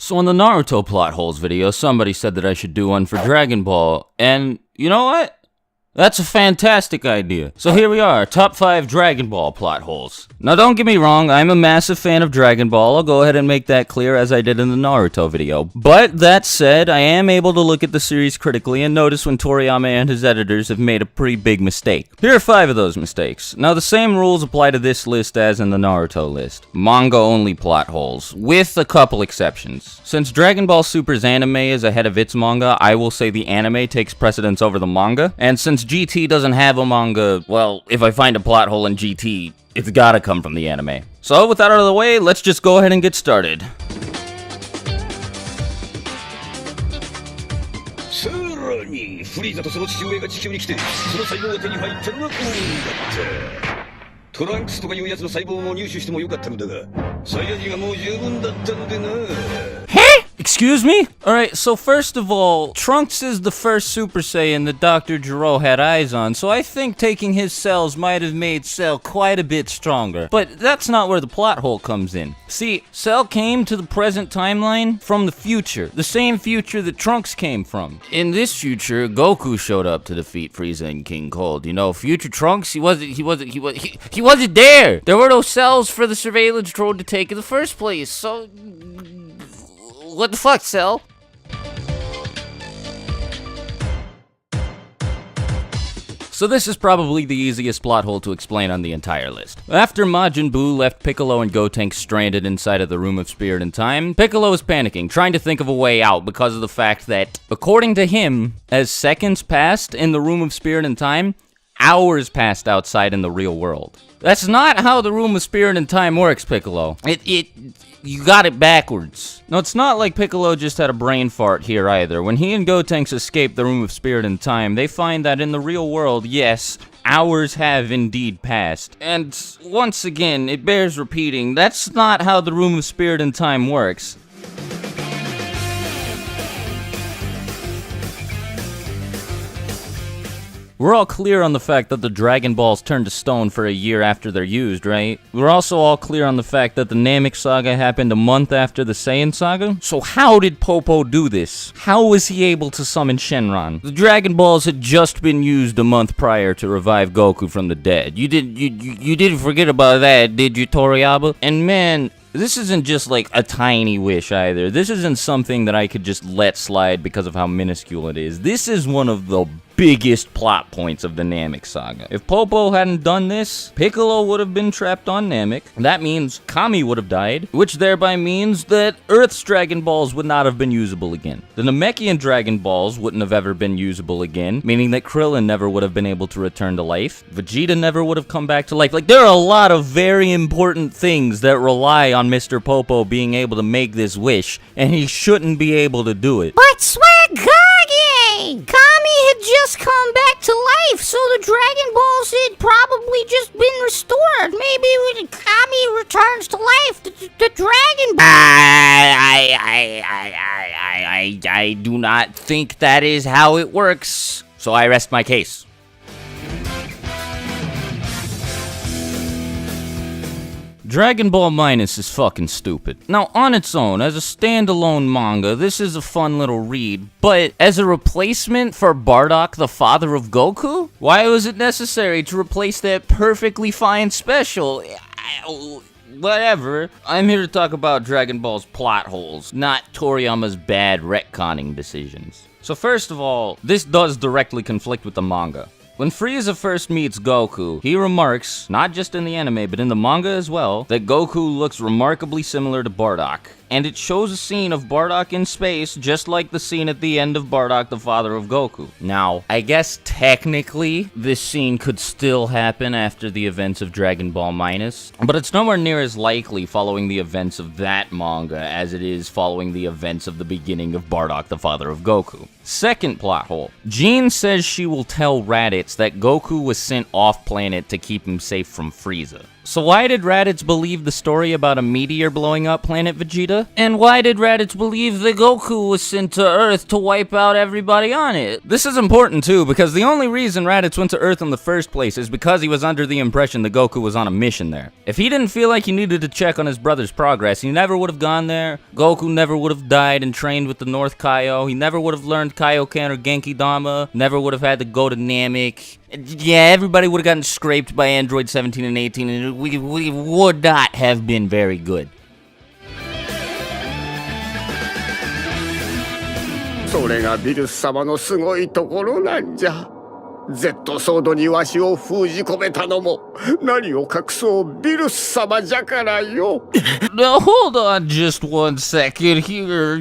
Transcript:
So in the Naruto plot holes video, somebody said that I should do one for Dragon Ball, and you know what? That's a fantastic idea. So here we are, top 5 Dragon Ball plot holes. Now don't get me wrong, I'm a massive fan of Dragon Ball. I'll go ahead and make that clear as I did in the Naruto video. But that said, I am able to look at the series critically and notice when Toriyama and his editors have made a pretty big mistake. Here are 5 of those mistakes. Now the same rules apply to this list as in the Naruto list. Manga only plot holes, with a couple exceptions. Since Dragon Ball Super's anime is ahead of its manga, I will say the anime takes precedence over the manga. And since GT doesn't have a manga, well, if I find a plot hole in GT, it's gotta come from the anime. So with that out of the way, let's just go ahead and get started. Excuse me? Alright, so first of all, Trunks is the first Super Saiyan that Dr. Gero had eyes on, so I think taking his cells might have made Cell quite a bit stronger. But that's not where the plot hole comes in. See, Cell came to the present timeline from the future, the same future that Trunks came from. In this future, Goku showed up to defeat Frieza and King Cold. You know, future Trunks, he wasn't there! There were no cells for the surveillance drone to take in the first place, so... What the fuck, Cell? So this is probably the easiest plot hole to explain on the entire list. After Majin Buu left Piccolo and Gotenks stranded inside of the Room of Spirit and Time, Piccolo is panicking, trying to think of a way out because of the fact that, according to him, as seconds passed in the Room of Spirit and Time, hours passed outside in the real world. That's not how the Room of Spirit and Time works, Piccolo. You got it backwards. No, it's not like Piccolo just had a brain fart here either. When he and Gotenks escape the Room of Spirit and Time, they find that in the real world, yes, hours have indeed passed. And once again, it bears repeating, that's not how the Room of Spirit and Time works. We're all clear on the fact that the Dragon Balls turn to stone for a year after they're used, right? We're also all clear on the fact that the Namek Saga happened a month after the Saiyan Saga. So how did Popo do this? How was he able to summon Shenron? The Dragon Balls had just been used a month prior to revive Goku from the dead. You didn't forget about that, did you, Toriyama? And man, this isn't just like a tiny wish either. This isn't something that I could just let slide because of how minuscule it is. This is one of the biggest plot points of the Namek Saga. If Popo hadn't done this, Piccolo would have been trapped on Namek. That means Kami would have died, which thereby means that Earth's Dragon Balls would not have been usable again. The Namekian Dragon Balls wouldn't have ever been usable again, meaning that Krillin never would have been able to return to life. Vegeta never would have come back to life. Like, there are a lot of very important things that rely on Mr. Popo being able to make this wish, and he shouldn't be able to do it. But Swagage! Kami had just come back to life, so the Dragon Balls had probably just been restored. Maybe when Kami returns to life, the Dragon I do not think that is how it works, so I rest my case. Dragon Ball Minus is fucking stupid. Now, on its own, as a standalone manga, this is a fun little read, but as a replacement for Bardock, the father of Goku? Why was it necessary to replace that perfectly fine special? Whatever. I'm here to talk about Dragon Ball's plot holes, not Toriyama's bad retconning decisions. So first of all, this does directly conflict with the manga. When Frieza first meets Goku, he remarks, not just in the anime, but in the manga as well, that Goku looks remarkably similar to Bardock. And it shows a scene of Bardock in space, just like the scene at the end of Bardock, the father of Goku. Now, I guess technically, this scene could still happen after the events of Dragon Ball Minus, but it's nowhere near as likely following the events of that manga as it is following the events of the beginning of Bardock, the father of Goku. Second plot hole. Jean says she will tell Raditz that Goku was sent off-planet to keep him safe from Frieza. So why did Raditz believe the story about a meteor blowing up planet Vegeta? Saga? And why did Raditz believe that Goku was sent to Earth to wipe out everybody on it? This is important too, because the only reason Raditz went to Earth in the first place is because he was under the impression that Goku was on a mission there. If he didn't feel like he needed to check on his brother's progress, he never would have gone there. Goku never would have died and trained with the North Kaio. He never would have learned Kaioken or Genki Dama. Never would have had to go to Namek. Yeah, everybody would have gotten scraped by Android 17 and 18, and we would not have been very good. それがビルス様のすごいところなんじゃ。Z ソードにわしを封じ込めたのも何を隠そうビルス様じゃからよ。Now hold on just one second here.